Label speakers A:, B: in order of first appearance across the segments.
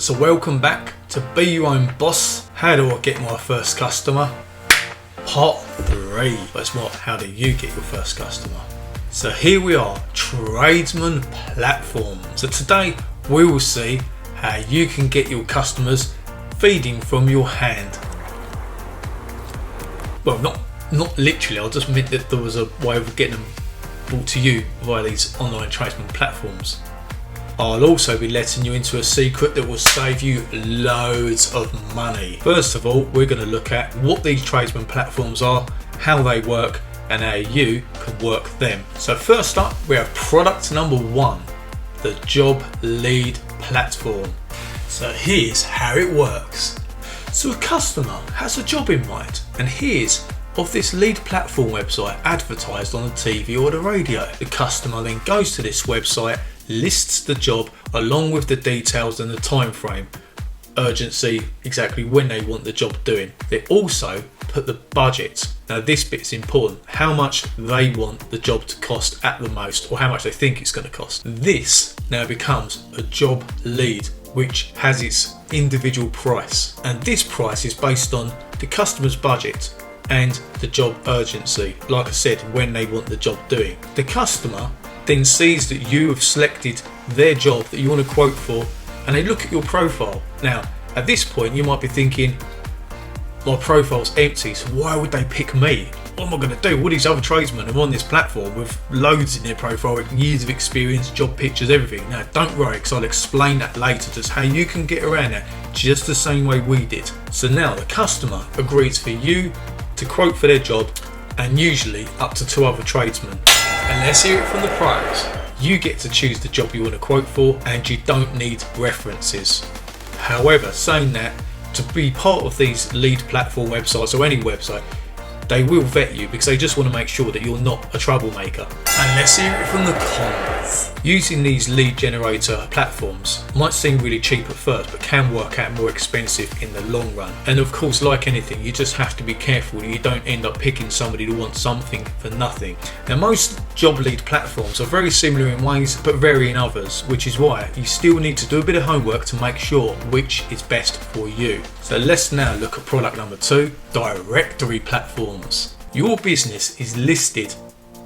A: So welcome back to Be Your Own Boss. How do I get my first customer? Part 3. But it's more, how do you get your first customer? So here we are, tradesman platforms. So today we will see how you can get your customers feeding from your hand. Well, not literally, I just meant that there was a way of getting them brought to you via these online tradesman platforms. I'll also be letting you into a secret that will save you loads of money. First of all, we're going to look at what these tradesman platforms are, how they work, and how you can work them. So first up, we have product number 1, the Job Lead platform. So here's how it works. So a customer has a job in mind, and here's of this lead platform website advertised on the TV or the radio. The customer then goes to this website, lists the job along with the details and the time frame, urgency, exactly when they want the job doing. They also put the budget. Now this bit's important, how much they want the job to cost at the most, or how much they think it's going to cost. This now becomes a job lead, which has its individual price, and this price is based on the customer's budget and the job urgency, like I said, when they want the job doing. The customer then sees that you have selected their job that you want to quote for, and they look at your profile. Now at this point you might be thinking, my profile's empty, so why would they pick me? What am I going to do? All these other tradesmen are on this platform with loads in their profile, with years of experience, job pictures, everything. Now don't worry, because I'll explain that later, just how you can get around that just the same way we did. So now the customer agrees for you to quote for their job, and usually up to 2 other tradesmen. And let's hear it from the pros. You get to choose the job you want to quote for, and you don't need references. However, saying that, to be part of these lead platform websites or any website, they will vet you because they just want to make sure that you're not a troublemaker. And let's hear it from the cons. Using these lead generator platforms might seem really cheap at first, but can work out more expensive in the long run. And of course, like anything, you just have to be careful that you don't end up picking somebody who wants something for nothing. Now most job lead platforms are very similar in ways, but vary in others, which is why you still need to do a bit of homework to make sure which is best for you. So let's now look at product number 2, directory platforms. Your business is listed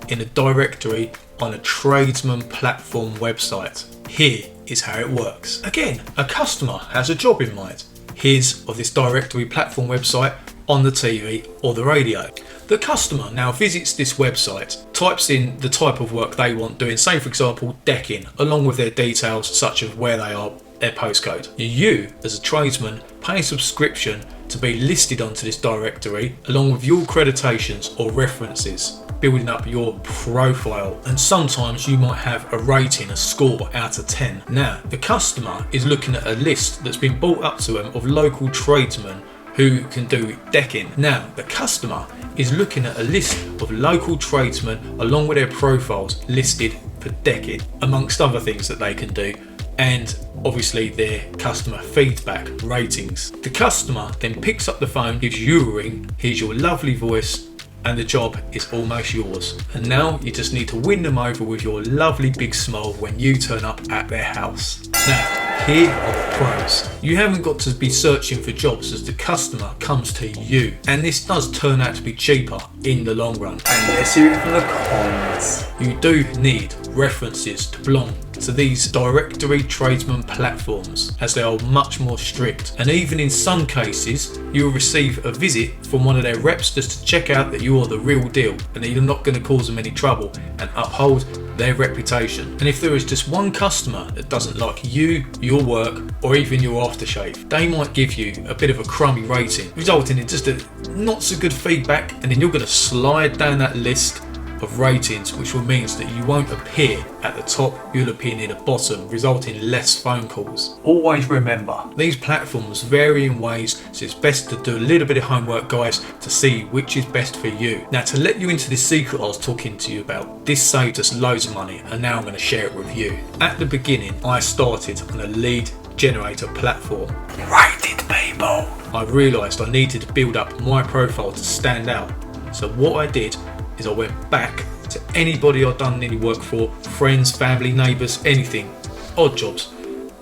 A: in a directory on a tradesman platform website. Here is how it works. Again, a customer has a job in mind. Here's of this directory platform website on the TV or the radio. The customer now visits this website, types in the type of work they want doing, say for example decking, along with their details such as where they are, their postcode. You as a tradesman pay a subscription to be listed onto this directory along with your accreditations or references, building up your profile, and sometimes you might have a rating, a score out of 10. Now the customer is looking at a list that's been brought up to them of local tradesmen who can do decking. Now the customer is looking at a list of local tradesmen along with their profiles listed for decking, amongst other things that they can do, and obviously their customer feedback ratings. The customer then picks up the phone, gives you a ring, hears your lovely voice, and the job is almost yours. And now you just need to win them over with your lovely big smile when you turn up at their house. Now, here are the pros. You haven't got to be searching for jobs as the customer comes to you. And this does turn out to be cheaper in the long run. And let's hear it from the cons. You do need references to belong to these directory tradesman platforms, as they are much more strict, and even in some cases you will receive a visit from one of their reps just to check out that you are the real deal and that you're not going to cause them any trouble and uphold their reputation. And if there is just one customer that doesn't like you, your work, or even your aftershave, they might give you a bit of a crummy rating, resulting in just a not so good feedback, and then you're going to slide down that list of ratings, which will mean that you won't appear at the top, you'll appear near the bottom, resulting in less phone calls. Always remember, these platforms vary in ways, so it's best to do a little bit of homework, guys, to see which is best for you. Now, to let you into this secret I was talking to you about, this saved us loads of money, and now I'm going to share it with you. At the beginning, I started on a lead generator platform. Rated people! I realised I needed to build up my profile to stand out. So what I did is I went back to anybody I'd done any work for, friends, family, neighbours, anything, odd jobs,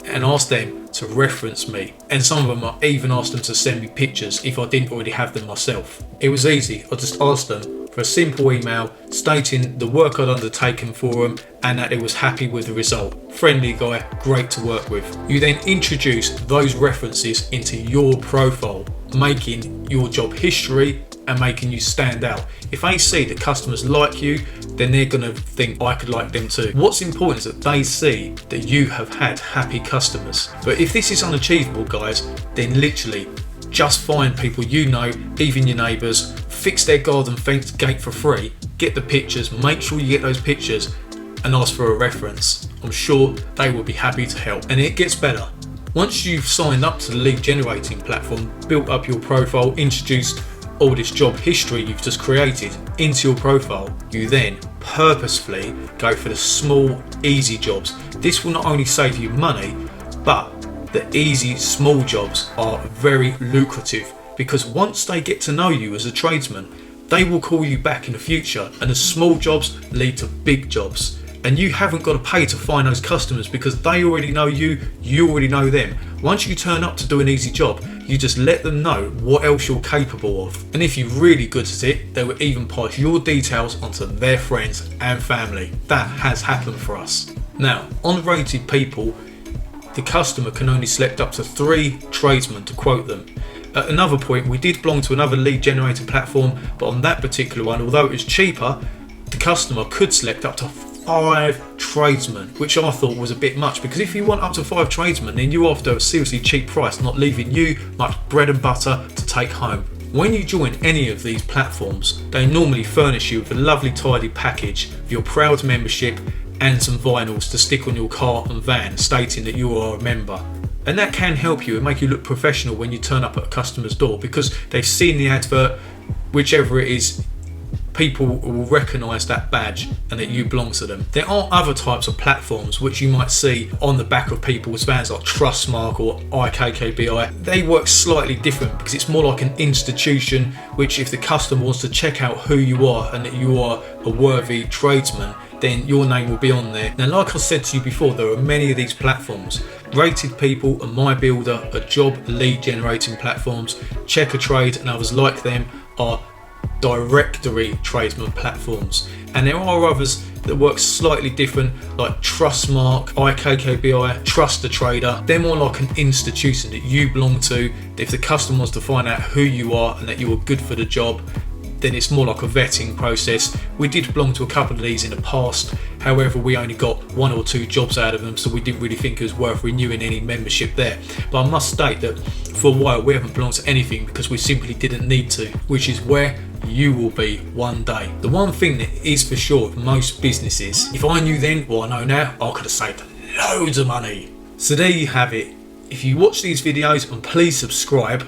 A: and asked them to reference me, and some of them I even asked them to send me pictures if I didn't already have them myself. It was easy. I just asked them for a simple email stating the work I'd undertaken for them and that they was happy with the result. Friendly guy, great to work with. You then introduce those references into your profile, making your job history and making you stand out. If they see that customers like you, then they're going to think I could like them too. What's important is that they see that you have had happy customers. But if this is unachievable, guys, then literally just find people you know, even your neighbours, fix their garden fence gate for free, get the pictures, make sure you get those pictures and ask for a reference. I'm sure they will be happy to help. And it gets better. Once you've signed up to the lead generating platform, built up your profile, introduced all this job history you've just created into your profile, you then purposefully go for the small, easy jobs. This will not only save you money, but the easy, small jobs are very lucrative, because once they get to know you as a tradesman, they will call you back in the future, and the small jobs lead to big jobs. And you haven't got to pay to find those customers because they already know you, you already know them. Once you turn up to do an easy job, you just let them know what else you're capable of. And if you're really good at it, they will even pass your details onto their friends and family. That has happened for us. Now, on Rated People, the customer can only select up to 3 tradesmen to quote them. At another point, we did belong to another lead generator platform, but on that particular one, although it was cheaper, the customer could select up to 5 tradesmen, which I thought was a bit much, because if you want up to 5 tradesmen, then you're after a seriously cheap price, not leaving you much bread and butter to take home. When you join any of these platforms, they normally furnish you with a lovely tidy package of your proud membership and some vinyls to stick on your car and van stating that you are a member. And that can help you and make you look professional when you turn up at a customer's door, because they've seen the advert, whichever it is, people will recognise that badge and that you belong to them. There are other types of platforms which you might see on the back of people's vans, like Trustmark or IKKBI. They work slightly different because it's more like an institution, which if the customer wants to check out who you are and that you are a worthy tradesman, then your name will be on there. Now, like I said to you before, there are many of these platforms. Rated People and MyBuilder are job lead generating platforms. Check a Trade and others like them are directory tradesman platforms, and there are others that work slightly different, like Trustmark, IKKBI, Trust the Trader. They're more like an institution that you belong to. If the customer wants to find out who you are and that you are good for the job, then it's more like a vetting process. We did belong to a couple of these in the past, however we only got 1 or 2 jobs out of them, so we didn't really think it was worth renewing any membership there. But I must state that for a while we haven't belonged to anything because we simply didn't need to, which is where you will be one day. The one thing that is for sure with most businesses, if I knew then what I know now, I could have saved loads of money. So there you have it. If you watch these videos and please subscribe,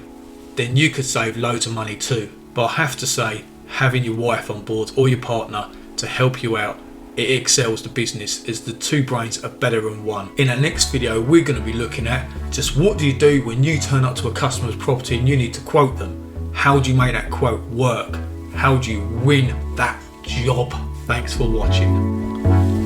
A: then you could save loads of money too. But I have to say, having your wife on board or your partner to help you out, it excels the business, as the 2 brains are better than 1. In our next video, we're going to be looking at just what do you do when you turn up to a customer's property and you need to quote them. How do you make that quote work? How do you win that job? Thanks for watching.